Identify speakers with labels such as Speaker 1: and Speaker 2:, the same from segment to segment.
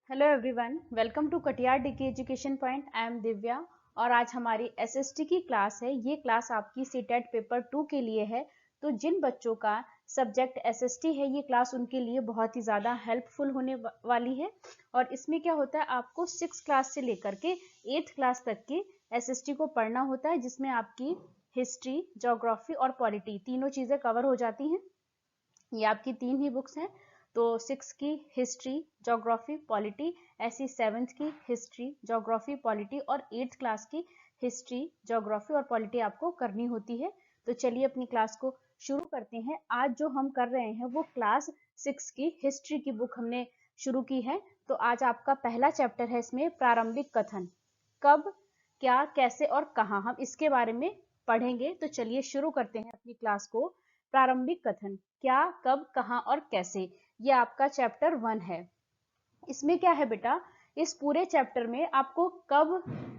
Speaker 1: Hello everyone, welcome to Katiyar DK education point. I am Divya और आज हमारी एसएसटी की क्लास है। ये क्लास आपकी सीटेट पेपर 2 के लिए है। तो जिन बच्चों का सब्जेक्ट एसएसटी है, ये क्लास उनके लिए बहुत ही ज़्यादा हेल्पफुल होने वाली है। और इसमें क्या होता है, आपको 6 क्लास से लेकर के 8th क्लास तक की एसएसटी को पढ़ना होता है, जिसमें आपकी हिस्ट्री, ज्योग्राफी और पॉलिटी तीनों चीज़ें कवर हो जाती हैं। ये आपकी 3 ही बुक्स हैं। तो 6 की हिस्ट्री, ज्योग्राफी, पॉलिटी, ऐसी 7th की हिस्ट्री, ज्योग्राफी, पॉलिटी और 8th क्लास की हिस्ट्री, ज्योग्राफी और पॉलिटी आपको करनी होती है। तो चलिए अपनी क्लास को शुरू करते हैं। आज जो हम कर रहे हैं वो क्लास 6 की हिस्ट्री की बुक हमने शुरू की है। तो आज आपका पहला चैप्टर है इसमें प्रारंभिक कथन। कब, क्या, कैसे और कहाँ, हम इसके बारे में पढ़ेंगे। तो चलिए शुरू करते हैं अपनी क्लास को। प्रारंभिक कथन, क्या, कब, कहाँ और कैसे, ये आपका चैप्टर 1 है। इसमें क्या है बेटा, इस पूरे चैप्टर में आपको कब,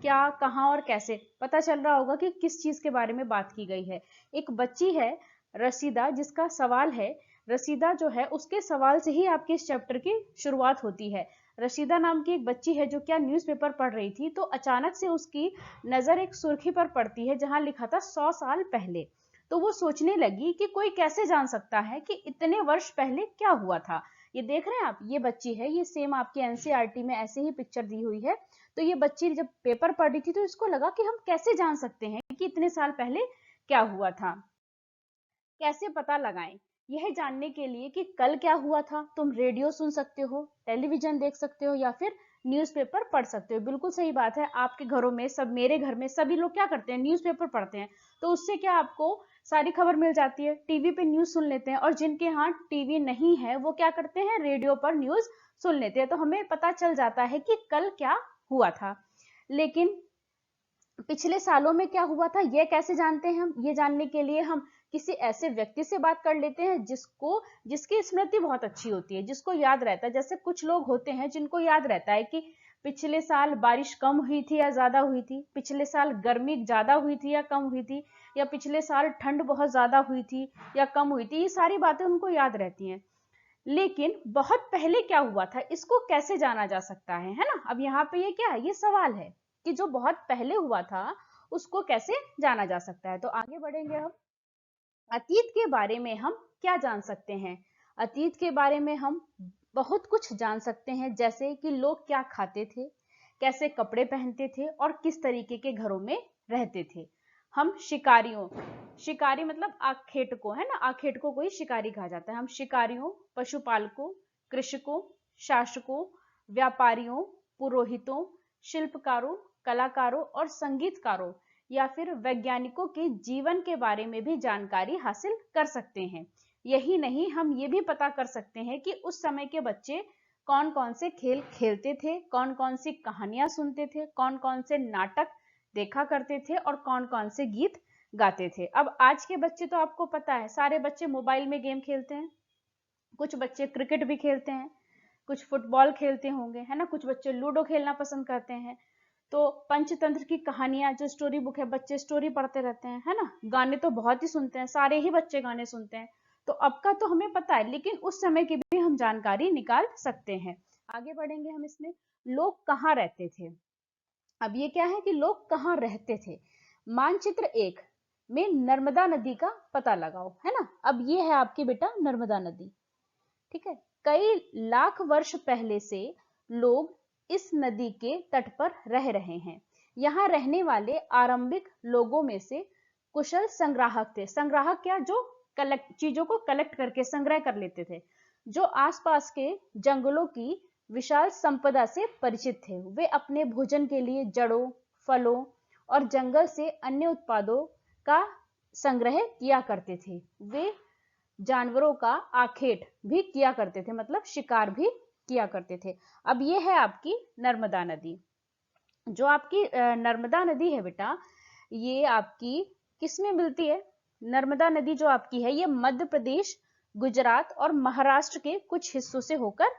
Speaker 1: क्या, कहाँ और कैसे पता चल रहा होगा कि किस चीज के बारे में बात की गई है। एक बच्ची है रसीदा, जिसका सवाल है। रसीदा जो है, उसके सवाल से ही आपके इस चैप्टर की शुरुआत होती है। रशीदा नाम की एक बच्ची है जो क्या न्यूज़पेपर पढ़ रही थी, तो अचानक से उसकी नजर एक सुर्खी पर पड़ती है जहां लिखा था 100 साल पहले। तो वो सोचने लगी कि कोई कैसे जान सकता है कि इतने वर्ष पहले क्या हुआ था। ये देख रहे हैं आप, ये बच्ची है, ये सेम आपके एनसीईआरटी में ऐसे ही पिक्चर दी हुई है। तो ये बच्ची जब पेपर पढ़ रही थी तो इसको लगा कि हम कैसे जान सकते हैं कि इतने साल पहले क्या हुआ था, कैसे पता लगाएं। यह जानने के लिए कि कल क्या हुआ था, तुम रेडियो सुन सकते हो, टेलीविजन देख सकते हो या फिर न्यूज़पेपर पढ़ सकते हो। बिल्कुल सही बात है, आपके घरों में सब, मेरे घर में सभी लोग क्या करते हैं, न्यूज़पेपर पढ़ते हैं। तो उससे क्या आपको सारी खबर मिल जाती है। टीवी पे न्यूज़ सुन लेते हैं, और जिनके यहाँ टीवी नहीं है वो क्या करते हैं, रेडियो पर न्यूज़ सुन लेते हैं। तो हमें पता चल जाता है कि कल क्या हुआ था। लेकिन पिछले सालों में क्या हुआ था, ये कैसे जानते हैं हम? ये जानने के लिए हम किसी ऐसे व्यक्ति से बात कर लेते हैं जिसकी स्मृति बहुत अच्छी होती है, जिसको याद रहता है। जैसे कुछ लोग होते हैं जिनको याद रहता है कि पिछले साल बारिश कम हुई थी या ज्यादा हुई थी, पिछले साल गर्मी ज्यादा हुई थी या कम हुई थी, या पिछले साल ठंड बहुत ज्यादा हुई थी या कम हुई थी। ये सारी बातें उनको याद रहती हैं। लेकिन बहुत पहले क्या हुआ था, इसको कैसे जाना जा सकता है ना? अब यहाँ पे ये क्या है, ये सवाल है कि जो बहुत पहले हुआ था उसको कैसे जाना जा सकता है। तो आगे बढ़ेंगे हम। अतीत के बारे में हम क्या जान सकते हैं? अतीत के बारे में हम बहुत कुछ जान सकते हैं, जैसे कि लोग क्या खाते थे, कैसे कपड़े पहनते थे और किस तरीके के घरों में रहते थे। हम शिकारियों, शिकारी मतलब आखेटकों, है ना, आखेटकों को ही शिकारी कहा जाता है। हम शिकारियों, पशुपालकों, कृषकों, शासकों, व्यापारियों, पुरोहितों, शिल्पकारों, कलाकारों और संगीतकारों या फिर वैज्ञानिकों के जीवन के बारे में भी जानकारी हासिल कर सकते हैं। यही नहीं, हम ये भी पता कर सकते हैं कि उस समय के बच्चे कौन कौन से खेल खेलते थे, कौन कौन सी कहानियां सुनते थे, कौन कौन से नाटक देखा करते थे और कौन कौन से गीत गाते थे। अब आज के बच्चे तो आपको पता है, सारे बच्चे मोबाइल में गेम खेलते हैं, कुछ बच्चे क्रिकेट भी खेलते हैं, कुछ फुटबॉल खेलते होंगे, है ना, कुछ बच्चे लूडो खेलना पसंद करते हैं। तो पंचतंत्र की कहानियां, जो स्टोरी बुक है, बच्चे स्टोरी पढ़ते रहते हैं, है ना। गाने तो बहुत ही सुनते हैं, सारे ही बच्चे गाने सुनते हैं। तो अब का तो हमें पता है, लेकिन उस समय की भी हम जानकारी निकाल सकते हैं। आगे बढ़ेंगे हम इसमें। लोग कहाँ रहते थे? अब ये क्या है कि लोग कहाँ रहते थे। मानचित्र 1 में नर्मदा नदी का पता लगाओ, है ना। अब ये है आपकी बेटा नर्मदा नदी, ठीक है। कई लाख वर्ष पहले से लोग इस नदी के तट पर रह रहे हैं। यहाँ रहने वाले आरंभिक लोगों में से कुशल संग्राहक थे। संग्राहक क्या, जो चीजों को कलेक्ट करके संग्रह कर लेते थे, जो आसपास के जंगलों की विशाल संपदा से परिचित थे। वे अपने भोजन के लिए जड़ों, फलों और जंगल से अन्य उत्पादों का संग्रह किया करते थे। वे जानवरों का आखेट भी किया करते थे, मतलब शिकार भी किया करते थे। अब ये है आपकी नर्मदा नदी। जो आपकी नर्मदा नदी है बेटा, ये आपकी किस में मिलती है? नर्मदा नदी जो आपकी है, ये मध्य प्रदेश, गुजरात और महाराष्ट्र के कुछ हिस्सों से होकर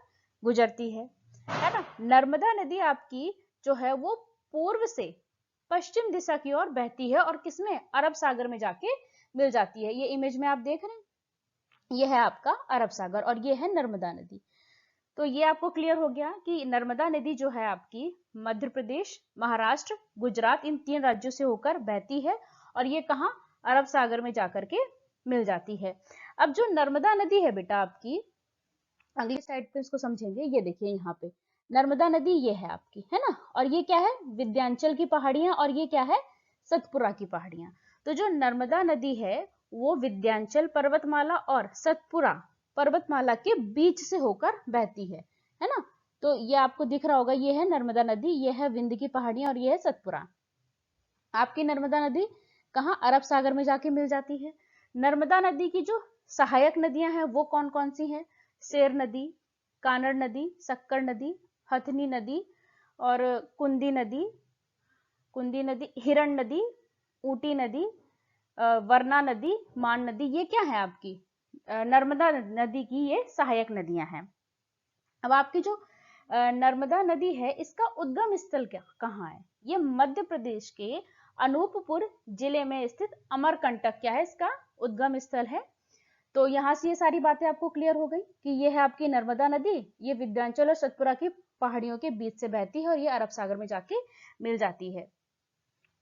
Speaker 1: गुजरती है ना। नर्मदा नदी आपकी जो है वो पूर्व से पश्चिम दिशा की ओर बहती है और किसमें, अरब सागर में जाके मिल जाती है। ये इमेज में आप देख रहे हैं, ये है आपका अरब सागर और ये है नर्मदा नदी। तो ये आपको क्लियर हो गया कि नर्मदा नदी जो है आपकी मध्य प्रदेश, महाराष्ट्र, गुजरात इन 3 राज्यों से होकर बहती है और ये कहाँ अरब सागर में जाकर के मिल जाती है। अब जो नर्मदा नदी है बेटा आपकी, अगली साइड पे इसको समझेंगे। ये देखिए यहाँ पे नर्मदा नदी ये है आपकी, है ना, और ये क्या है, विंध्याचल की पहाड़ियां, और ये क्या है, सतपुरा की पहाड़ियां। तो जो नर्मदा नदी है वो विंध्याचल पर्वतमाला और सतपुरा पर्वतमाला के बीच से होकर बहती है ना। तो ये आपको दिख रहा होगा, ये है नर्मदा नदी, ये है विंध्य की पहाड़ियां और ये है सतपुरा। आपकी नर्मदा नदी कहाँ, अरब सागर में जाके मिल जाती है। नर्मदा नदी की जो सहायक नदियां हैं वो कौन कौन सी हैं, सेर नदी, कानड़ नदी, शक्कर नदी, हथनी नदी और कुंदी नदी, हिरण नदी, ऊटी नदी, वरना नदी, मान नदी, ये क्या है आपकी नर्मदा नदी की ये सहायक नदियां हैं। अब आपकी जो नर्मदा नदी है इसका उद्गम स्थल क्या कहाँ है, ये मध्य प्रदेश के अनूपपुर जिले में स्थित अमरकंटक क्या है, इसका उद्गम स्थल है। तो यहाँ से ये सारी बातें आपको क्लियर हो गई कि ये है आपकी नर्मदा नदी, ये विंध्याचल और सतपुरा की पहाड़ियों के बीच से बहती है और ये अरब सागर में जाके मिल जाती है।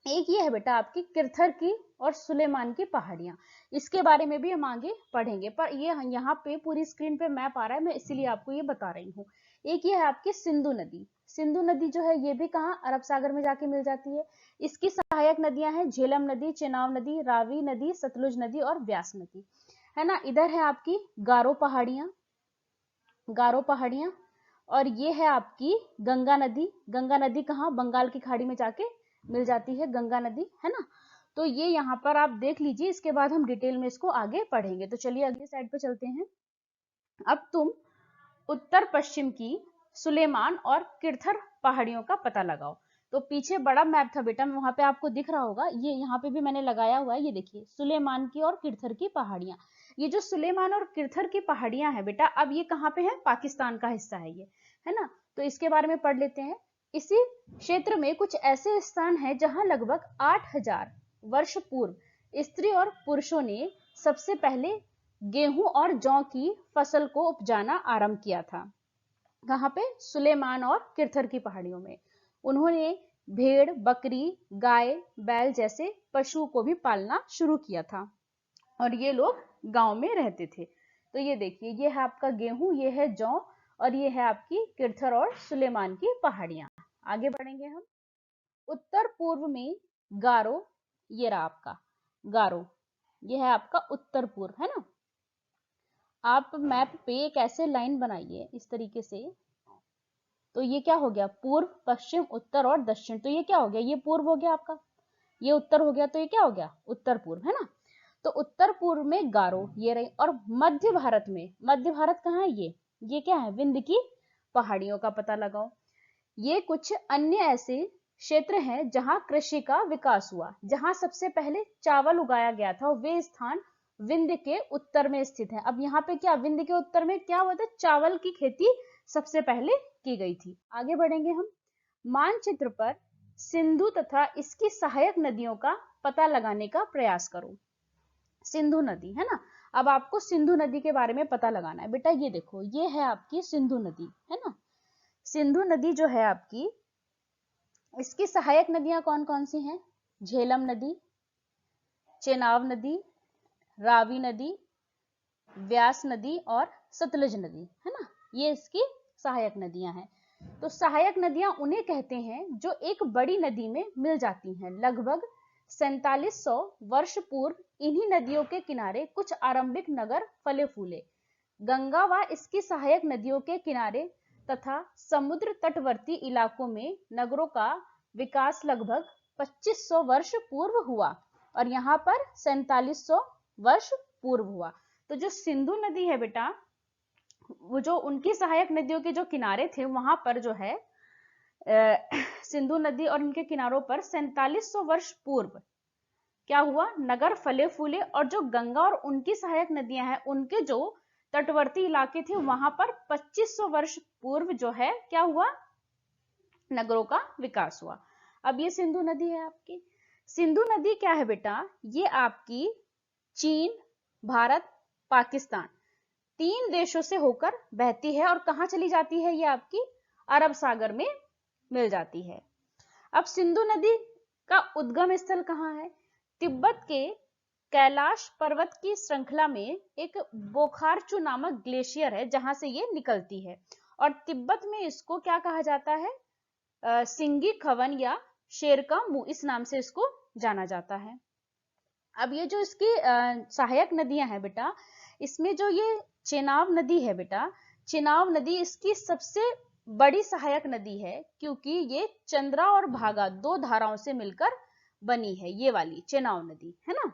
Speaker 1: एक ये है बेटा आपकी किरथर की और सुलेमान की पहाड़ियां, इसके बारे में भी हम आगे पढ़ेंगे, पर ये यहाँ पे पूरी स्क्रीन पे मैप आ रहा है, मैं इसीलिए आपको ये बता रही हूँ। एक ये है आपकी सिंधु नदी, सिंधु नदी जो है ये भी कहाँ, अरब सागर में जाके मिल जाती है। इसकी सहायक नदियां हैं झेलम नदी, चेनाब नदी, रावी नदी, सतलुज नदी और व्यास नदी, है ना। इधर है आपकी गारो पहाड़ियां, और ये है आपकी गंगा नदी कहाँ, बंगाल की खाड़ी में जाके मिल जाती है गंगा नदी, है ना। तो ये यहाँ पर आप देख लीजिए, इसके बाद हम डिटेल में इसको आगे पढ़ेंगे। तो चलिए अगली साइड पे चलते हैं। अब तुम उत्तर पश्चिम की सुलेमान और किरथर पहाड़ियों का पता लगाओ। तो पीछे बड़ा मैप था बेटा, वहां पे आपको दिख रहा होगा, ये यहाँ पे भी मैंने लगाया हुआ है, ये देखिए सुलेमान की और किरथर की पहाड़ियां। ये जो सुलेमान और किरथर की पहाड़ियां हैं बेटा, अब ये कहाँ पे है, पाकिस्तान का हिस्सा है ये, है ना। तो इसके बारे में पढ़ लेते हैं। इसी क्षेत्र में कुछ ऐसे स्थान हैं जहां लगभग 8000 वर्ष पूर्व स्त्री और पुरुषों ने सबसे पहले गेहूं और जौ की फसल को उपजाना आरंभ किया था। कहाँ पे, सुलेमान और किरथर की पहाड़ियों में। उन्होंने भेड़, बकरी, गाय, बैल जैसे पशुओं को भी पालना शुरू किया था और ये लोग गांव में रहते थे। तो ये देखिए, ये है आपका गेहूं, ये है जौ और ये है आपकी किरथर और सुलेमान की पहाड़ियां। आगे बढ़ेंगे हम। उत्तर पूर्व में गारो, ये रहा आपका गारो, ये है आपका उत्तर पूर्व, है ना। आप मैप पे एक ऐसे लाइन बनाइए इस तरीके से, तो ये क्या हो गया, पूर्व, पश्चिम, उत्तर और दक्षिण। तो ये क्या हो गया, ये पूर्व हो गया आपका, ये उत्तर हो गया, तो ये क्या हो गया, उत्तर पूर्व, है ना। तो उत्तर पूर्व में गारो ये रही, और मध्य भारत में, मध्य भारत कहाँ है, ये क्या है, विंध्य की पहाड़ियों का पता लगाओ। ये कुछ अन्य ऐसे क्षेत्र हैं जहां कृषि का विकास हुआ। जहां सबसे पहले चावल उगाया गया था वे स्थान विंध्य के उत्तर में स्थित है। अब यहाँ पे क्या, विंध्य के उत्तर में क्या हुआ था, चावल की खेती सबसे पहले की गई थी। आगे बढ़ेंगे हम। मानचित्र पर सिंधु तथा इसकी सहायक नदियों का पता लगाने का प्रयास करो। सिंधु नदी, है ना। अब आपको सिंधु नदी के बारे में पता लगाना है बेटा। ये देखो, ये है आपकी सिंधु नदी, है ना। सिंधु नदी जो है आपकी, इसकी सहायक नदियां कौन कौन सी हैं, झेलम नदी, चेनाब नदी, रावी नदी, व्यास नदी और सतलुज नदी, है ना। ये इसकी सहायक नदियां हैं। तो सहायक नदियां उन्हें कहते हैं जो एक बड़ी नदी में मिल जाती हैं। लगभग 4700 वर्ष पूर्व इन्हीं नदियों के किनारे कुछ आरंभिक नगर फले फूले। गंगा व इसकी सहायक नदियों के किनारे तथा समुद्र तटवर्ती इलाकों में नगरों का विकास लगभग 2500 वर्ष पूर्व हुआ और यहाँ पर 4700 वर्ष पूर्व हुआ। तो जो सिंधु नदी है बेटा, वो जो उनकी सहायक नदियों के जो किनारे थे वहां पर जो है सिंधु नदी और इनके किनारों पर 4700 वर्ष पूर्व क्या हुआ, नगर फले फूले। और जो गंगा और उनकी सहायक नदियां हैं उनके जो तटवर्ती इलाके थे वहां पर 2500 वर्ष पूर्व जो है क्या हुआ, नगरों का विकास हुआ। अब ये सिंधु नदी है आपकी। सिंधु नदी क्या है बेटा, ये आपकी चीन, भारत, पाकिस्तान 3 देशों से होकर बहती है और कहाँ चली जाती है, ये आपकी अरब सागर में मिल जाती है। अब सिंधु नदी का उद्गम स्थल कहाँ है? तिब्बत के कैलाश पर्वत की श्रृंखला में एक बोखारचू नामक ग्लेशियर है जहां से ये निकलती है, और तिब्बत में इसको क्या कहा जाता है? सिंगी खवन या शेर का मुंह, इस नाम से इसको जाना जाता है। अब ये जो इसकी सहायक नदियां हैं बेटा, इसमें जो ये चेनाब नदी है बेटा, चेनाब नदी इसकी सबसे बड़ी सहायक नदी है, क्योंकि ये चंद्रा और भागा 2 धाराओं से मिलकर बनी है, ये वाली चेनाब नदी है ना।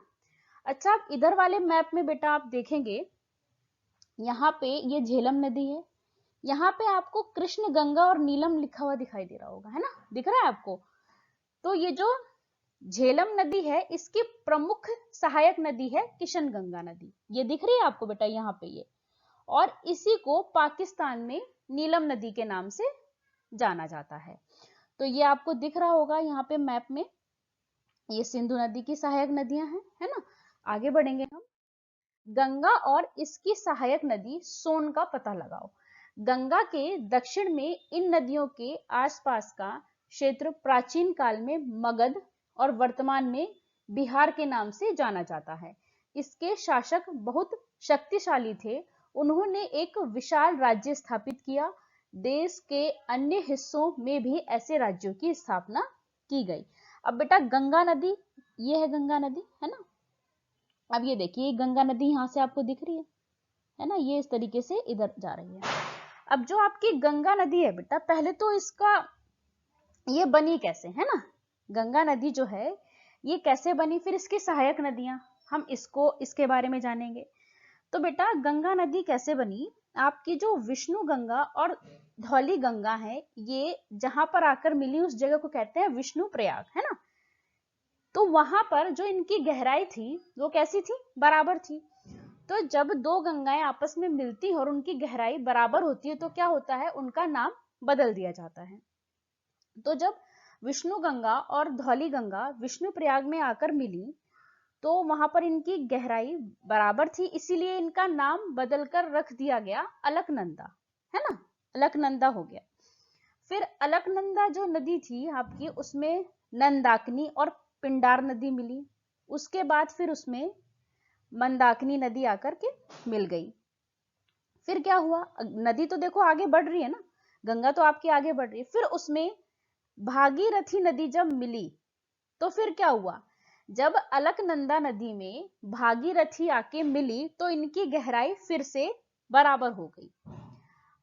Speaker 1: अच्छा, आप इधर वाले मैप में बेटा आप देखेंगे, यहाँ पे ये झेलम नदी है, यहाँ पे आपको कृष्ण गंगा और नीलम लिखा हुआ दिखाई दे रहा होगा, है ना, दिख रहा है आपको? तो ये जो झेलम नदी है इसकी प्रमुख सहायक नदी है किशन गंगा नदी, ये दिख रही है आपको बेटा यहाँ पे ये, और इसी को पाकिस्तान में नीलम नदी के नाम से जाना जाता है। तो ये आपको दिख रहा होगा यहाँ पे मैप में, ये सिंधु नदी की सहायक नदियां हैं, है ना। आगे बढ़ेंगे हम। गंगा और इसकी सहायक नदी सोन का पता लगाओ। गंगा के दक्षिण में इन नदियों के आसपास का क्षेत्र प्राचीन काल में मगध और वर्तमान में बिहार के नाम से जाना जाता है। इसके शासक बहुत शक्तिशाली थे, उन्होंने एक विशाल राज्य स्थापित किया। देश के अन्य हिस्सों में भी ऐसे राज्यों की स्थापना की गई। अब बेटा गंगा नदी, ये है गंगा नदी, है ना। अब ये देखिए गंगा नदी यहाँ से आपको दिख रही है ना, ये इस तरीके से इधर जा रही है। अब जो आपकी गंगा नदी है बेटा, पहले तो इसका ये बनी कैसे, है ना, गंगा नदी जो है ये कैसे बनी, फिर इसकी सहायक नदियां, हम इसके बारे में जानेंगे। तो बेटा गंगा नदी कैसे बनी, आपकी जो विष्णु गंगा और धौली गंगा है, ये जहां पर आकर मिली उस जगह को कहते हैं विष्णु प्रयाग, है ना। तो वहां पर जो इनकी गहराई थी वो कैसी थी, बराबर थी। तो जब 2 गंगाएं आपस में मिलती है और उनकी गहराई बराबर होती है तो क्या होता है, उनका नाम बदल दिया जाता है। तो जब विष्णु गंगा और धौली गंगा विष्णु प्रयाग में आकर मिली तो वहां पर इनकी गहराई बराबर थी, इसीलिए इनका नाम बदलकर रख दिया गया अलकनंदा, है ना, अलकनंदा हो गया। फिर अलकनंदा जो नदी थी आपकी, उसमें नंदाकिनी और पिंडार नदी मिली, उसके बाद फिर उसमें मंदाकिनी नदी आकर के मिल गई। फिर क्या हुआ, नदी तो देखो आगे बढ़ रही है ना, गंगा तो आपकी आगे बढ़ रही है, फिर उसमें भागीरथी नदी जब मिली तो फिर क्या हुआ, जब अलकनंदा नदी में भागीरथी आके मिली तो इनकी गहराई फिर से बराबर हो गई।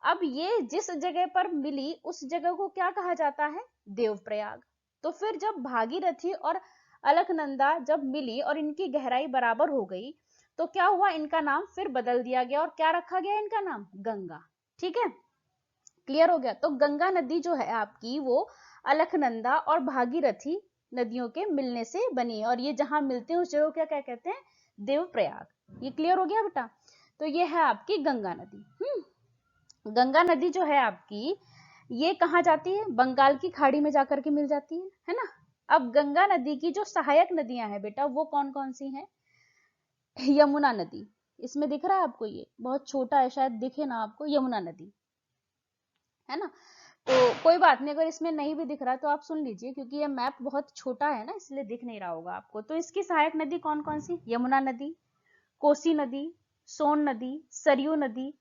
Speaker 1: अब ये जिस जगह पर मिली उस जगह को क्या कहा जाता है, देवप्रयाग। तो फिर जब भागीरथी और अलकनंदा जब मिली और इनकी गहराई बराबर हो गई तो क्या हुआ, इनका नाम फिर बदल दिया गया और क्या रखा गया इनका नाम, गंगा। ठीक है, क्लियर हो गया। तो गंगा नदी जो है आपकी वो अलकनंदा और भागीरथी नदियों के मिलने से बनी है, और ये जहां मिलते हैं उस जगह को क्या कहते हैं, देवप्रयाग। ये क्लियर हो गया बेटा। तो ये है आपकी गंगा नदी। गंगा नदी जो है आपकी ये कहाँ जाती है, बंगाल की खाड़ी में जाकर के मिल जाती है ना। अब गंगा नदी की जो सहायक नदियां हैं बेटा वो कौन कौन सी हैं, यमुना नदी, इसमें दिख रहा है आपको, ये बहुत छोटा है शायद दिखे ना आपको, यमुना नदी, है ना। तो कोई बात नहीं, अगर इसमें नहीं भी दिख रहा तो आप सुन लीजिए, क्योंकि ये मैप बहुत छोटा है ना इसलिए दिख नहीं रहा होगा आपको। तो इसकी सहायक नदी कौन कौन सी, यमुना नदी, कोसी नदी, सोन नदी, सरयू नदी,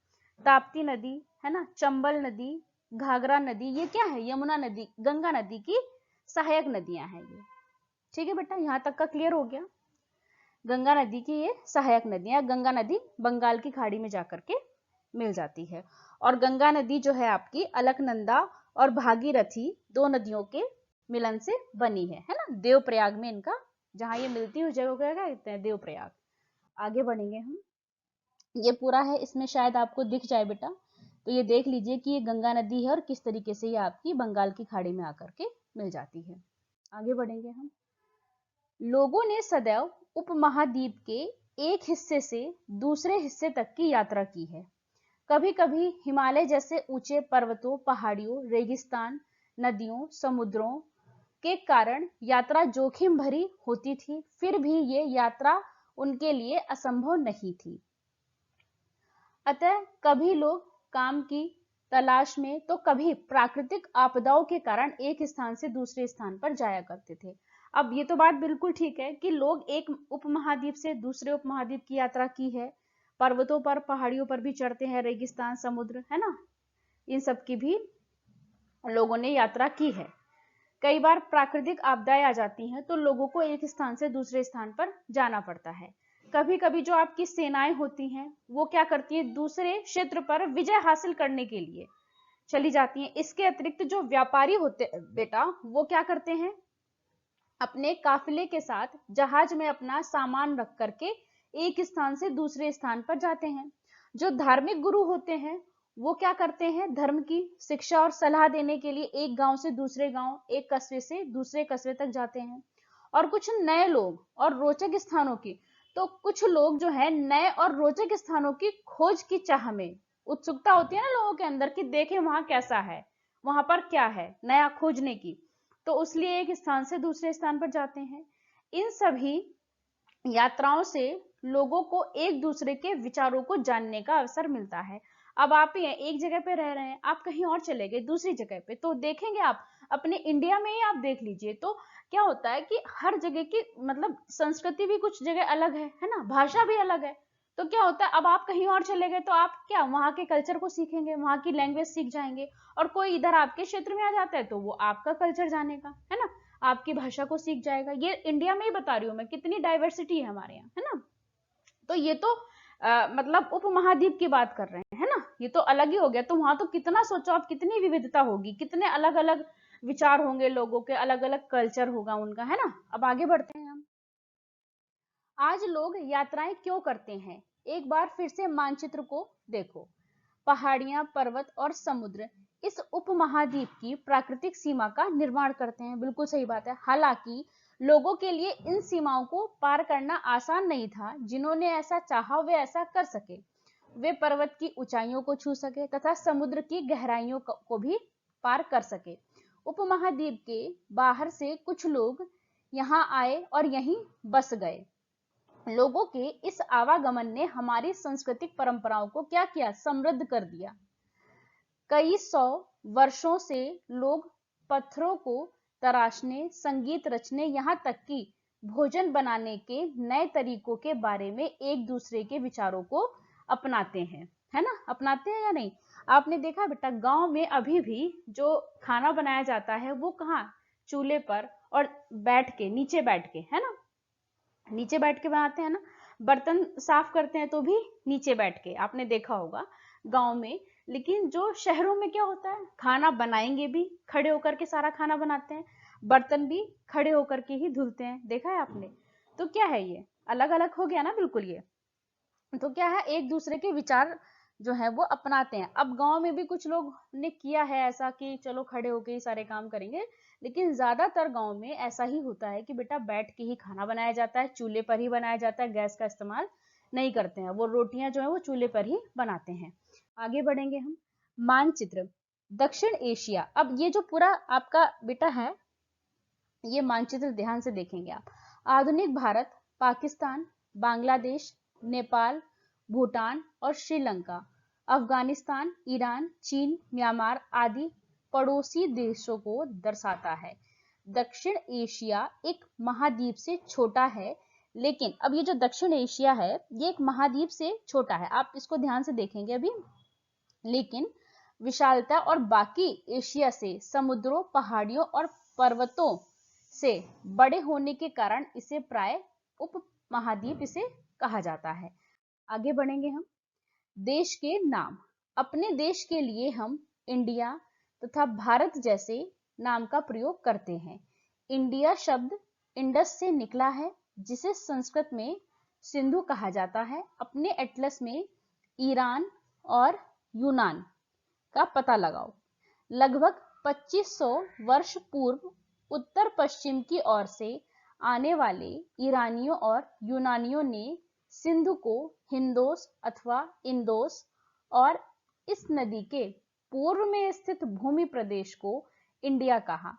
Speaker 1: ताप्ती नदी, है ना, चंबल नदी, घाघरा नदी, ये क्या है, यमुना नदी, गंगा नदी की सहायक नदियां हैं ये। ठीक है बेटा, यहां तक का क्लियर हो गया। गंगा नदी की ये सहायक नदियां, गंगा नदी बंगाल की खाड़ी में जाकर के मिल जाती है, और गंगा नदी जो है आपकी अलकनंदा और भागीरथी 2 नदियों के मिलन से बनी है ना, देवप्रयाग में इनका जहां ये मिलती है उस जगह को क्या कहते हैं, देवप्रयाग। आगे बढ़ेंगे हम, ये पूरा है, इसमें शायद आपको दिख जाए बेटा। तो ये देख लीजिए कि ये गंगा नदी है और किस तरीके से ये आपकी बंगाल की खाड़ी में आकर के मिल जाती है। आगे बढ़ेंगे हम। लोगों ने सदैव उपमहाद्वीप के एक हिस्से से दूसरे हिस्से तक की यात्रा की है। कभी कभी हिमालय जैसे ऊंचे पर्वतों, पहाड़ियों, रेगिस्तान, नदियों, समुद्रों के कारण यात्रा जोखिम भरी होती थी, फिर भी ये यात्रा उनके लिए असंभव नहीं थी। अतः कभी लोग काम की तलाश में तो कभी प्राकृतिक आपदाओं के कारण एक स्थान से दूसरे स्थान पर जाया करते थे। अब ये तो बात बिल्कुल ठीक है कि लोग एक उपमहाद्वीप से दूसरे उपमहाद्वीप की यात्रा की है, पर्वतों पर पहाड़ियों पर भी चढ़ते हैं, रेगिस्तान समुद्र है ना, इन सब की भी लोगों ने यात्रा की है। कई बार प्राकृतिक आपदाएं आ जाती हैं तो लोगों को एक स्थान से दूसरे स्थान पर जाना पड़ता है। कभी कभी जो आपकी सेनाएं होती हैं वो क्या करती हैं, दूसरे क्षेत्र पर विजय हासिल करने के लिए चली जाती हैं। इसके अतिरिक्त जो व्यापारी होते बेटा वो क्या करते हैं, अपने काफिले के साथ जहाज में अपना सामान रख करके एक स्थान से दूसरे स्थान पर जाते हैं। जो धार्मिक गुरु होते हैं वो क्या करते हैं, धर्म की शिक्षा और सलाह देने के लिए एक गांव से दूसरे गांव, एक कस्बे से दूसरे कस्बे तक जाते हैं। और कुछ नए लोग और रोचक स्थानों की, तो कुछ लोग जो है नए और रोचक स्थानों की खोज की चाह में, उत्सुकता होती है ना लोगों के अंदर कि देखें वहां कैसा है, वहां पर क्या है, नया खोजने की, तो उसलिए एक स्थान से दूसरे स्थान पर जाते हैं। इन सभी यात्राओं से लोगों को एक दूसरे के विचारों को जानने का अवसर मिलता है। अब आप ही एक जगह पे रह रहे हैं, आप कहीं और चले गए दूसरी जगह पे, तो देखेंगे आप अपने इंडिया में ही आप देख लीजिए तो क्या होता है कि हर जगह की मतलब संस्कृति भी कुछ जगह अलग है ना, भाषा भी अलग है। तो क्या होता है, अब आप कहीं और चले गए तो आप क्या वहां के कल्चर को सीखेंगे, वहां की लैंग्वेज सीख जाएंगे, और कोई इधर आपके क्षेत्र में आ जाता है तो वो आपका कल्चर जानेगा, है ना, आपकी भाषा को सीख जाएगा। ये इंडिया में ही बता रही हूँ मैं, कितनी डाइवर्सिटी है हमारे यहाँ, है ना। तो ये तो मतलब उपमहाद्वीप की बात कर रहे हैं, है ना, ये तो अलग ही हो गया। तो वहां तो कितना सोचो आप, कितनी विविधता होगी, कितने अलग अलग विचार होंगे लोगों के, अलग अलग कल्चर होगा उनका, है ना। अब आगे बढ़ते हैं हम। आज लोग यात्राएं क्यों करते हैं, एक बार फिर से मानचित्र को देखो। पहाड़ियां, पर्वत और समुद्र इस उपमहाद्वीप की प्राकृतिक सीमा का निर्माण करते हैं। बिल्कुल सही बात है। हालांकि लोगों के लिए इन सीमाओं को पार करना आसान नहीं था। जिन्होंने ऐसा चाहा वे ऐसा कर सके। वे पर्वत की ऊंचाइयों को छू सके तथा समुद्र की गहराइयों को भी पार कर सके। उपमहाद्वीप के बाहर से कुछ लोग यहाँ आए और यहीं बस गए। लोगों के इस आवागमन ने हमारी सांस्कृतिक परंपराओं को क्या किया, समृद्ध कर दिया। कई सौ वर्षों से लोग पत्थरों को तराशने, संगीत रचने, यहाँ तक कि भोजन बनाने के नए तरीकों के बारे में एक दूसरे के विचारों को अपनाते हैं, है ना, अपनाते हैं या नहीं। आपने देखा बेटा, गांव में अभी भी जो खाना बनाया जाता है वो कहाँ, चूल्हे पर और बैठ के, नीचे बैठ के, है ना, नीचे बैठ के बनाते हैं ना। बर्तन साफ करते हैं तो भी नीचे बैठ के, आपने देखा होगा गांव में। लेकिन जो शहरों में क्या होता है, खाना बनाएंगे भी खड़े होकर के, सारा खाना बनाते हैं, बर्तन भी खड़े होकर के ही धुलते हैं, देखा है आपने। तो क्या है, ये अलग अलग हो गया ना बिल्कुल ये। तो क्या है, एक दूसरे के विचार जो है वो अपनाते हैं। अब गांव में भी कुछ लोग ने किया है ऐसा कि चलो खड़े होके ही सारे काम करेंगे, लेकिन ज्यादातर गांव में ऐसा ही होता है कि बेटा बैठ के ही खाना बनाया जाता है, चूल्हे पर ही बनाया जाता है, गैस का इस्तेमाल नहीं करते हैं। वो रोटियां जो है वो चूल्हे पर ही बनाते हैं। आगे बढ़ेंगे हम। मानचित्र दक्षिण एशिया। अब ये जो पूरा आपका बेटा है, ये मानचित्र ध्यान से देखेंगे आप। आधुनिक भारत, पाकिस्तान, बांग्लादेश, नेपाल, भूटान और श्रीलंका, अफगानिस्तान, ईरान, चीन, म्यांमार आदि पड़ोसी देशों को दर्शाता है। दक्षिण एशिया एक महाद्वीप से छोटा है, लेकिन अब ये जो दक्षिण एशिया है ये एक महाद्वीप से छोटा है, आप इसको ध्यान से देखेंगे अभी। लेकिन विशालता और बाकी एशिया से, समुद्रों, पहाड़ियों और पर्वतों से बड़े होने के कारण इसे प्राय उप महाद्वीप इसे कहा जाता है। आगे बढ़ेंगे हम। देश के नाम। अपने देश के लिए हम इंडिया तथा भारत जैसे नाम का प्रयोग करते हैं। इंडिया शब्द इंडस से निकला है, जिसे संस्कृत में सिंधु कहा जाता है। अपने एटलस में ईरान और यूनान का पता लगाओ। लगभग 2500 वर्ष पूर्व उत्तर पश्चिम की ओर से आने वाले ईरानियों और यूनानियों ने सिंधु को हिंदोस अथवा इंदोस और इस नदी के पूर्व में स्थित भूमि प्रदेश को इंडिया कहा।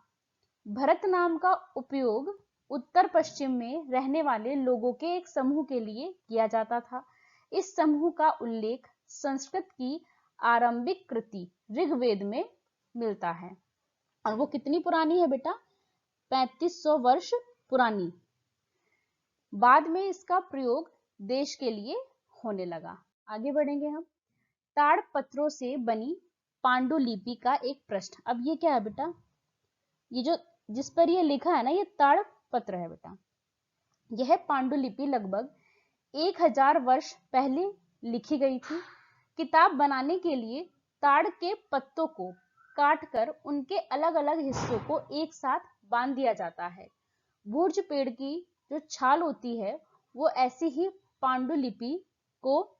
Speaker 1: भरत नाम का उपयोग उत्तर पश्चिम में रहने वाले लोगों के एक समूह के लिए किया जाता था। इस समूह का उल्लेख संस्कृत की आरंभिक कृति ऋग्वेद में मिलता है। और वो कितनी पुरानी है बेटा? 3500 वर्ष पुरानी। बाद में इसका प्रयोग देश के लिए होने लगा। आगे बढ़ेंगे हम। ताड़ पत्रों से बनी पांडुलिपि का एक पृष्ठ। अब ये क्या है बेटा? ये जो जिस पर ये लिखा है ना, ये ताड़ पत्र है बेटा। यह पांडुलिपि लगभग 1000 वर्ष पहले लिखी गई थी। किताब बनाने के लिए ताड़ के पत्तों को काटकर उनके अलग अलग हिस्सों को एक साथ बांध दिया जाता है। भुर्ज पेड़ की जो छाल होती है वो ऐसी ही पांडुलिपि को,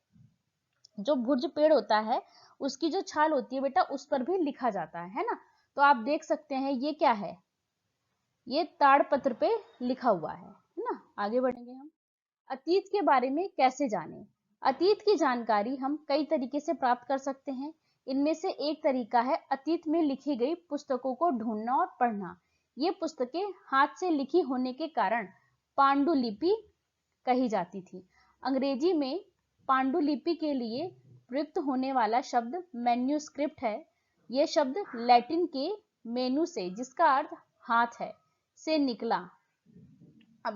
Speaker 1: जो भुर्ज पेड़ होता है उसकी जो छाल होती है बेटा, उस पर भी लिखा जाता है ना। तो आप देख सकते हैं ये क्या है, ये ताड़ पत्र पे लिखा हुआ है ना। आगे बढ़ेंगे हम। अतीत के बारे में कैसे जानें? अतीत की जानकारी हम कई तरीके से प्राप्त कर सकते हैं। इनमें से एक तरीका है अतीत में लिखी गई पुस्तकों को ढूंढना और पढ़ना। ये पुस्तकें हाथ से लिखी होने के कारण पांडुलिपि कही जाती थी। अंग्रेजी में पांडुलिपि के लिए प्रयुक्त होने वाला शब्द मैन्यूस्क्रिप्ट है। यह शब्द लैटिन के मेनू से, जिसका अर्थ हाथ है, से निकला। अब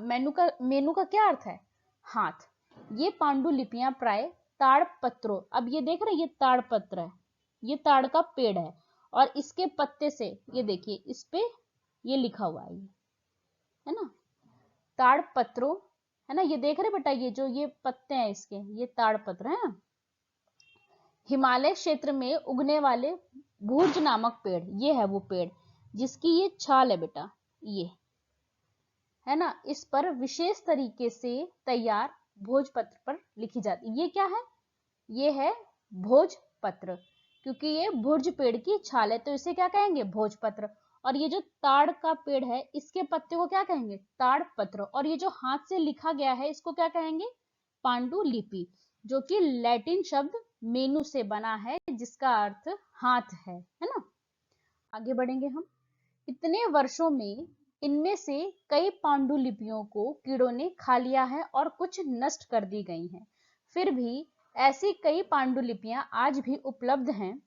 Speaker 1: मेनू का क्या अर्थ है? हाथ। ये पांडुलिपियां प्राय ताड़ पत्रों, अब ये देख रहे हैं, ये ताड़ पत्र है, ये ताड़ का पेड़ है और इसके पत्ते से, ये देखिए इस पे ये लिखा हुआ है ना, ताड़ पत्रों, है ना। ये देख रहे बेटा, ये जो ये पत्ते हैं इसके, ये ताड़ पत्र है। हिमालय क्षेत्र में उगने वाले भुर्ज नामक पेड़, ये है वो पेड़ जिसकी ये छाल है बेटा, ये है ना। इस पर विशेष तरीके से तैयार भोजपत्र पर लिखी जाती है। ये क्या है? ये है भोजपत्र, क्योंकि ये भुर्ज पेड़ की छाल है तो इसे क्या कहेंगे? भोजपत्र। और ये जो ताड़ का पेड़ है इसके पत्ते को क्या कहेंगे? ताड़ पत्र। और ये जो हाथ से लिखा गया है इसको क्या कहेंगे? पांडुलिपि, जो कि लैटिन शब्द मेनू से बना है जिसका अर्थ हाथ है ना। आगे बढ़ेंगे हम। इतने वर्षों में इनमें से कई पांडुलिपियों को कीड़ों ने खा लिया है और कुछ नष्ट कर दी गई हैं। फिर भी ऐसी कई पांडुलिपियां आज भी उपलब्ध हैं।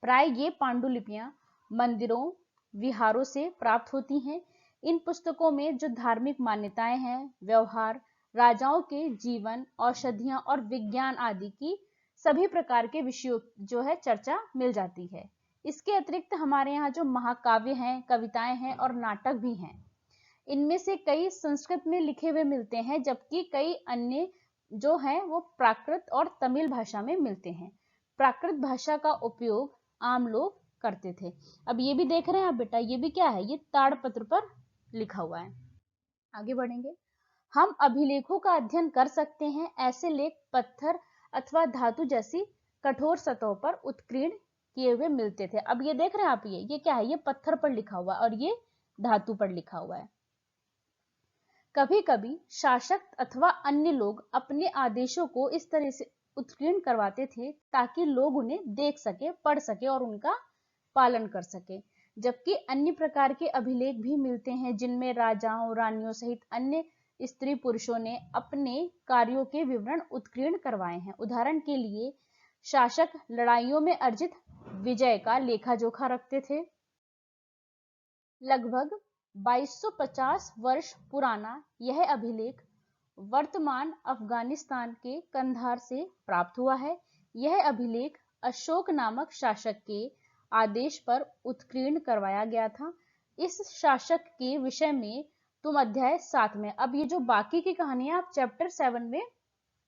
Speaker 1: प्राय ये पांडुलिपियां मंदिरों, विहारों से प्राप्त होती हैं। इन पुस्तकों में जो धार्मिक मान्यताएं हैं, व्यवहार, राजाओं के जीवन, औषधियां और विज्ञान आदि की सभी प्रकार के विषयों जो है चर्चा मिल जाती है। इसके अतिरिक्त हमारे यहाँ जो महाकाव्य हैं, कविताएं हैं और नाटक भी हैं। इनमें से कई संस्कृत में लिखे हुए मिलते हैं, जबकि कई अन्य जो हैं वो प्राकृत और तमिल भाषा में मिलते हैं। प्राकृत भाषा का उपयोग आम लोग करते थे। अब ये भी देख रहे हैं आप बेटा, ये भी क्या है? ये ताड़ पत्र पर लिखा हुआ है। आगे बढ़ेंगे। हम अभिलेखों का अध्ययन कर सकते हैं। ऐसे लेख पत्थर अथवा धातु जैसी कठोर सतहों पर उत्कीर्ण किए हुए मिलते थे। अब ये देख रहे हैं आप, ये क्या है? ये पत्थर पर लिखा हुआ और ये धातु पर लिखा हुआ है। कभी कभी शासक अथवा अन्य लोग अपने आदेशों को इस तरह से उत्कीर्ण करवाते थे ताकि लोग उन्हें देख सके, पढ़ सके और उनका पालन कर सके। जबकि अन्य प्रकार के अभिलेख भी मिलते हैं जिनमें राजाओं, रानियों सहित अन्य स्त्री पुरुषों ने अपने कार्यों के विवरण उत्कीर्ण करवाए हैं। उदाहरण के लिए शासक लड़ाइयों में अर्जित विजय का लेखा जोखा रखते थे। लगभग 2250 वर्ष पुराना यह अभिलेख वर्तमान अफगानिस्तान के कंधार से प्राप्त हुआ है। यह अभिलेख अशोक नामक शासक के आदेश पर उत्कीर्ण करवाया गया था। इस शासक के विषय में तुम अध्याय 7 में, अब ये जो बाकी की कहानियां आप चैप्टर 7 में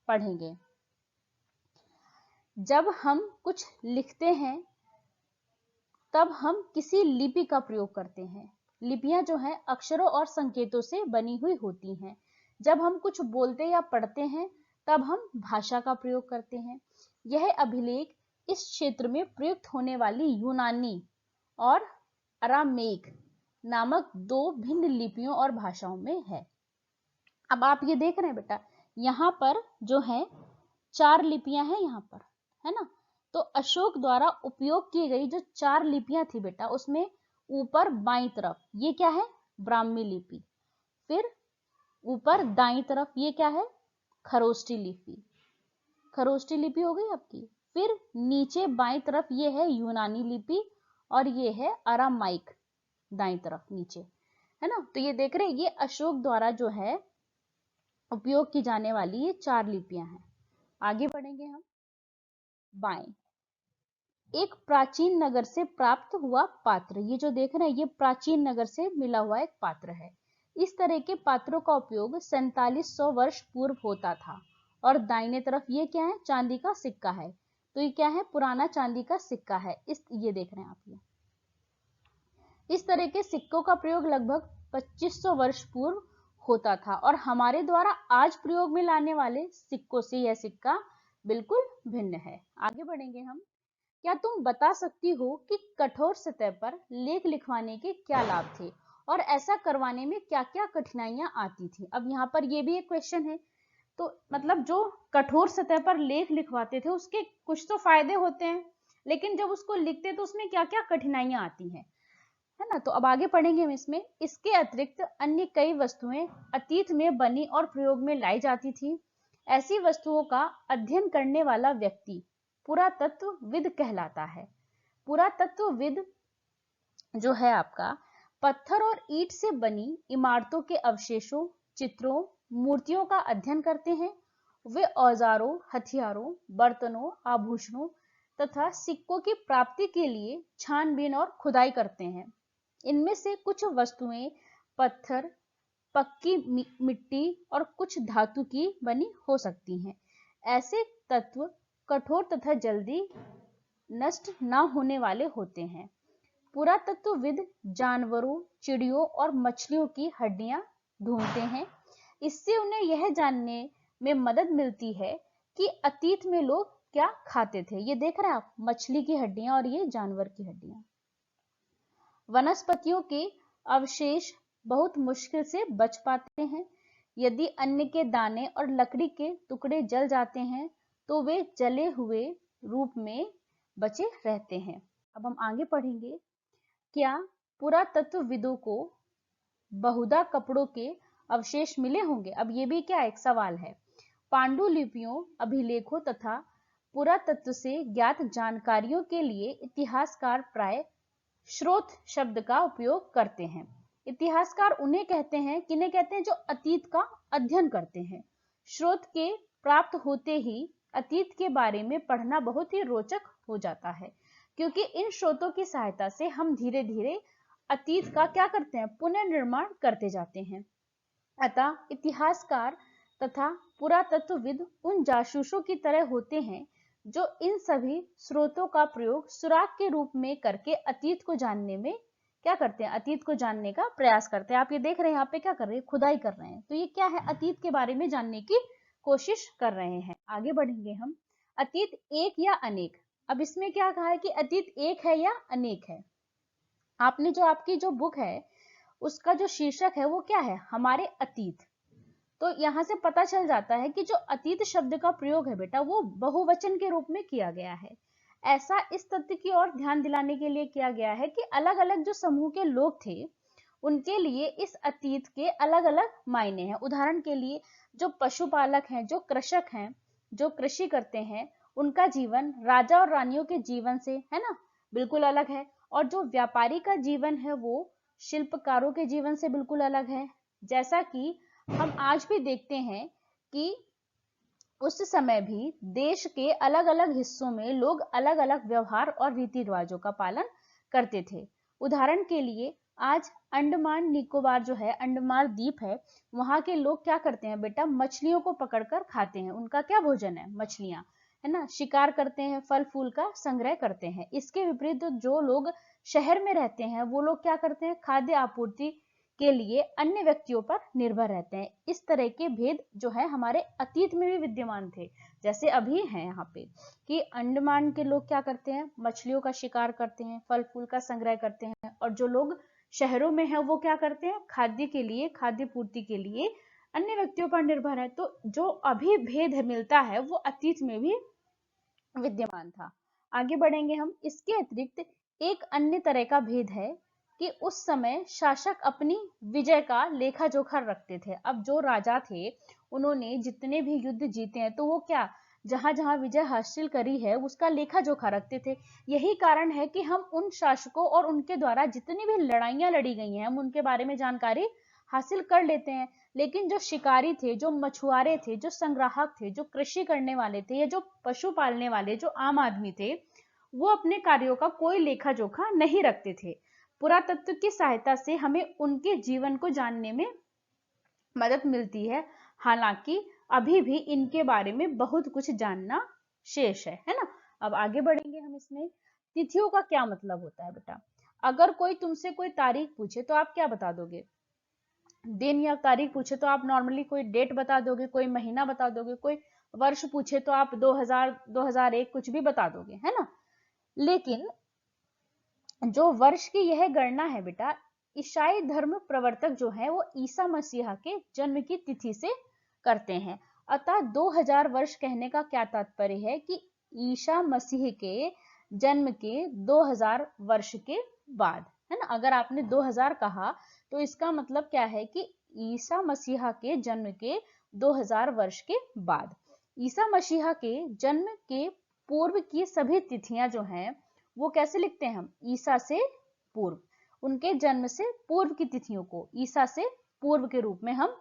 Speaker 1: पढ़ेंगे। जब हम कुछ लिखते हैं तब हम किसी लिपि का प्रयोग करते हैं। लिपियां जो हैं अक्षरों और संकेतों से बनी हुई होती हैं। जब हम कुछ बोलते या पढ़ते हैं तब हम भाषा का प्रयोग करते हैं। यह अभिलेख इस क्षेत्र में प्रयुक्त होने वाली यूनानी और अरामेइक नामक दो भिन्न लिपियों और भाषाओं में है। अब आप ये देख रहे हैं बेटा, यहाँ पर जो है 4 लिपियां हैं यहाँ पर, है ना। तो अशोक द्वारा उपयोग की गई जो 4 लिपियां थी बेटा, उसमें ऊपर बाईं तरफ ये क्या है? ब्राह्मी लिपि। फिर ऊपर दाईं तरफ ये क्या है? खरोष्टी लिपि। खरोष्टी लिपि हो गई आपकी। फिर नीचे बाईं तरफ ये है यूनानी लिपि और ये है अरामाइक दाईं तरफ नीचे, है ना। तो ये देख रहे हैं, ये अशोक द्वारा जो है उपयोग की जाने वाली ये 4 लिपियां हैं। आगे बढ़ेंगे हम। बाएं, एक प्राचीन नगर से प्राप्त हुआ पात्र, ये जो देख रहे हैं ये प्राचीन नगर से मिला हुआ एक पात्र है। इस तरह के पात्रों का उपयोग 4700 वर्ष पूर्व होता था। और दाहिने तरफ ये क्या है, चांदी का सिक्का है। तो ये क्या है, पुराना चांदी का सिक्का है। ये देख रहे हैं आप, ये इस तरह के सिक्कों का प्रयोग लगभग 2500 वर्ष पूर्व होता था और हमारे द्वारा आज प्रयोग में लाने वाले सिक्कों से यह सिक्का बिल्कुल भिन्न है। आगे बढ़ेंगे हम। क्या तुम बता सकती हो कि कठोर सतह पर लेख लिखवाने के क्या लाभ थे और ऐसा करवाने में क्या क्या कठिनाइयां आती थी। अब यहाँ पर ये भी एक क्वेश्चन है। तो मतलब जो कठोर सतह पर लेख लिखवाते थे उसके कुछ तो फायदे होते हैं, लेकिन जब उसको लिखते तो उसमें क्या क्या कठिनाइयां आती हैं, है ना। तो अब आगे पढ़ेंगे हम इसमें। इसके अतिरिक्त अन्य कई वस्तुएं अतीत में बनी और प्रयोग में लाई जाती थी। ऐसी वस्तुओं का अध्ययन करने वाला व्यक्ति पुरातत्वविद कहलाता है। पुरातत्वविद जो है आपका पत्थर और ईंट से बनी इमारतों के अवशेषों, चित्रों, मूर्तियों का अध्ययन करते हैं। वे औजारों, हथियारों, बर्तनों, आभूषणों तथा सिक्कों की प्राप्ति के लिए छानबीन और खुदाई करते हैं। इनमें से कुछ वस्तुएं पत्थर, पक्की मिट्टी और कुछ धातु की बनी हो सकती हैं। ऐसे तत्व कठोर तथा जल्दी नष्ट न होने वाले होते हैं। पुरातत्वविद जानवरों, चिड़ियों और मछलियों की हड्डियां ढूंढते हैं। इससे उन्हें यह जानने में मदद मिलती है कि अतीत में लोग क्या खाते थे। ये देख रहे हैं आप, मछली की हड्डियां और ये जानवर की हड्डियां। वनस्पतियों के अवशेष बहुत मुश्किल से बच पाते हैं। यदि अन्न के दाने और लकड़ी के टुकड़े जल जाते हैं तो वे जले हुए रूप में बचे रहते हैं। अब हम आगे पढ़ेंगे। क्या पुरातत्वविदों को बहुधा कपड़ों के अवशेष मिले होंगे। अब ये भी क्या एक सवाल है। पांडुलिपियों, अभिलेखों तथा पुरातत्व से ज्ञात जानकारियों के लिए इतिहासकार प्राय स्रोत शब्द का उपयोग करते हैं। इतिहासकार उन्हें कहते हैं, किन्हें कहते हैं, जो अतीत का अध्ययन करते हैं। स्रोत के प्राप्त होते ही अतीत के बारे में पढ़ना बहुत ही रोचक हो जाता है, क्योंकि इन स्रोतों की सहायता से हम धीरे धीरे अतीत का क्या करते हैं, पुनर्निर्माण करते जाते हैं। अतः इतिहासकार तथा पुरातत्वविद उन जासूसों की तरह होते हैं जो इन सभी स्रोतों का प्रयोग सुराग के रूप में करके अतीत को जानने में क्या करते हैं, अतीत को जानने का प्रयास करते हैं। आप ये देख रहे हैं यहाँ पे क्या कर रहे हैं, खुदाई कर रहे हैं। तो ये क्या है, अतीत के बारे में जानने की कोशिश कर रहे हैं। आगे बढ़ेंगे हम। अतीत एक या अनेक। अब इसमें क्या कहा है कि अतीत एक है या अनेक है। आपने जो आपकी जो बुक है उसका जो शीर्षक है वो क्या है, हमारे अतीत। तो यहाँ से पता चल जाता है कि जो अतीत शब्द का प्रयोग है बेटा वो बहुवचन के रूप में किया गया है। ऐसा इस तथ्य की ओर ध्यान दिलाने के लिए किया गया है कि अलग अलग जो समूह के लोग थे उनके लिए इस अतीत के अलग अलग मायने हैं। उदाहरण के लिए जो पशुपालक हैं, जो कृषक हैं, जो कृषि करते हैं, उनका जीवन राजा और रानियों के जीवन से, है ना, बिल्कुल अलग है। और जो व्यापारी का जीवन है वो शिल्पकारों के जीवन से बिल्कुल अलग है। जैसा कि हम आज भी देखते हैं कि उस समय भी देश के अलग अलग हिस्सों में लोग अलग अलग व्यवहार और रीति रिवाजों का पालन करते थे। उदाहरण के लिए आज अंडमान निकोबार जो है, अंडमान द्वीप है, वहां के लोग क्या करते हैं बेटा, मछलियों को पकड़कर खाते हैं। उनका क्या भोजन है, मछलियां, है ना। शिकार करते हैं, फल फूल का संग्रह करते हैं। इसके विपरीत जो लोग शहर में रहते हैं वो लोग क्या करते हैं, खाद्य आपूर्ति के लिए अन्य व्यक्तियों पर निर्भर रहते हैं। इस तरह के भेद जो है हमारे अतीत में भी विद्यमान थे, जैसे अभी हैं यहाँ पे कि अंडमान के लोग क्या करते हैं, मछलियों का शिकार करते हैं, फल फूल का संग्रह करते हैं। और जो लोग शहरों में है वो क्या करते हैं, खाद्य के लिए, खाद्य पूर्ति के लिए अन्य व्यक्तियों पर निर्भर है। तो जो अभी भेद मिलता है वो अतीत में भी विद्यमान था। आगे बढ़ेंगे हम। इसके अतिरिक्त एक अन्य तरह का भेद है कि उस समय शासक अपनी विजय का लेखा जोखा रखते थे। अब जो राजा थे उन्होंने जितने भी युद्ध जीते हैं तो वो क्या जहां जहां विजय हासिल करी है उसका लेखा जोखा रखते थे। यही कारण है कि हम उन शासकों और उनके द्वारा जितनी भी लड़ाइयां लड़ी गई हैं हम उनके बारे में जानकारी हासिल कर लेते हैं। लेकिन जो शिकारी थे, जो मछुआरे थे, जो संग्राहक थे, जो कृषि करने वाले थे या जो पशु पालने वाले जो आम आदमी थे, वो अपने कार्यों का कोई लेखा जोखा नहीं रखते थे। पुरातत्व की सहायता से हमें उनके जीवन को जानने में मदद मिलती है। हालांकि अभी भी इनके बारे में बहुत कुछ जानना शेष है ना। अब आगे बढ़ेंगे हम इसमें। तिथियों का क्या मतलब होता है बेटा? अगर कोई तुमसे कोई तारीख पूछे तो आप क्या बता दोगे? दिन या तारीख पूछे तो आप नॉर्मली कोई डेट बता दोगे, कोई महीना बता दोगे, कोई वर्ष पूछे तो आप 2000 2001 कुछ भी बता दोगे, है ना। लेकिन जो वर्ष की यह गणना है बेटा, ईसाई धर्म प्रवर्तक जो है वो ईसा मसीहा के जन्म की तिथि से करते हैं। अतः 2000 वर्ष कहने का क्या तात्पर्य है कि ईसा मसीह के जन्म के 2000 वर्ष के बाद, है ना। अगर आपने 2000 कहा तो इसका मतलब क्या है कि ईसा मसीहा के जन्म के 2000 वर्ष के बाद। ईसा मसीहा के जन्म के पूर्व की सभी तिथियां जो हैं वो कैसे लिखते हैं हम? ईसा से पूर्व, उनके जन्म से पूर्व की तिथियों को ईसा से पूर्व के रूप में हम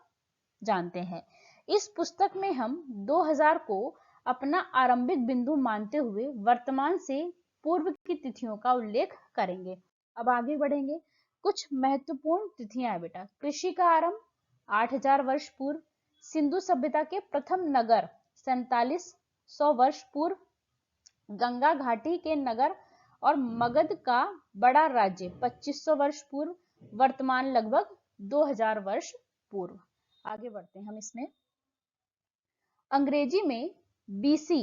Speaker 1: जानते हैं। इस पुस्तक में हम 2000 को अपना आरंभिक बिंदु मानते हुए वर्तमान से पूर्व की तिथियों का उल्लेख करेंगे। अब आगे बढ़ेंगे। कुछ महत्वपूर्ण तिथियां हैं बेटा। कृषि का आरंभ 8000 वर्ष पूर्व, सिंधु सभ्यता के प्रथम नगर 4700 वर्ष पूर्व, गंगा घाटी के नगर और मगध का बड़ा राज्य 2500 वर्ष पूर्व, वर्तमान लगभग 2000 वर्ष पूर्व। आगे बढ़ते हैं हम इसमें। अंग्रेजी में बीसी,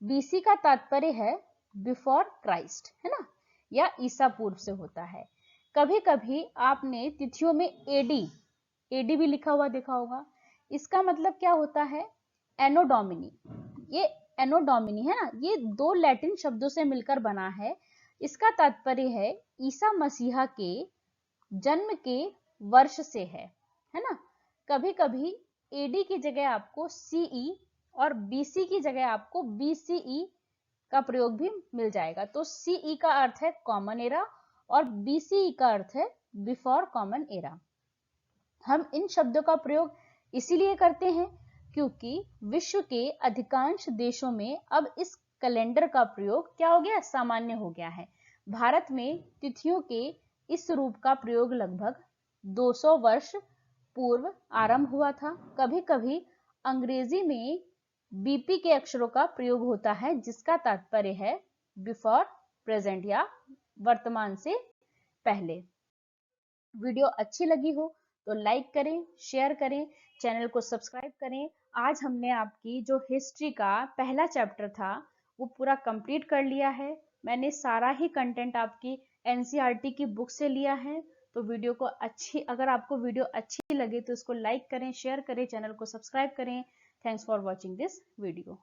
Speaker 1: बीसी का तात्पर्य है बिफोर क्राइस्ट, है ना, या ईसा पूर्व से होता है। कभी कभी आपने तिथियों में एडी, एडी भी लिखा हुआ देखा होगा। इसका मतलब क्या होता है? एनो डोमिनी। ये एनो डोमिनी है ना, ये दो लैटिन शब्दों से मिलकर बना है। इसका तात्पर्य है ईसा मसीहा के जन्म के वर्ष से है ना। कभी कभी एडी की जगह आपको सीई और बीसी की जगह आपको बीसीई का प्रयोग भी मिल जाएगा। तो सीई का अर्थ है कॉमन एरा और बीसीई का अर्थ है बिफोर कॉमन एरा। हम इन शब्दों का प्रयोग इसीलिए करते हैं क्योंकि विश्व के अधिकांश देशों में अब इस कैलेंडर का प्रयोग क्या हो गया? सामान्य हो गया है। भारत में तिथियों के इस रूप का प्रयोग लगभग 200 वर्ष पूर्व आरंभ हुआ था। कभी कभी अंग्रेजी में बीपी के अक्षरों का प्रयोग होता है जिसका तात्पर्य है बिफोर प्रेजेंट या वर्तमान से पहले। वीडियो अच्छी लगी हो तो लाइक करें, शेयर करें, चैनल को सब्सक्राइब करें। आज हमने आपकी जो हिस्ट्री का पहला चैप्टर था वो पूरा कंप्लीट कर लिया है। मैंने सारा ही कंटेंट आपकी एनसीईआरटी की बुक से लिया है। तो वीडियो को अगर आपको वीडियो अच्छी लगे तो इसको लाइक करें, शेयर करें, चैनल को सब्सक्राइब करें। Thanks for watching this video.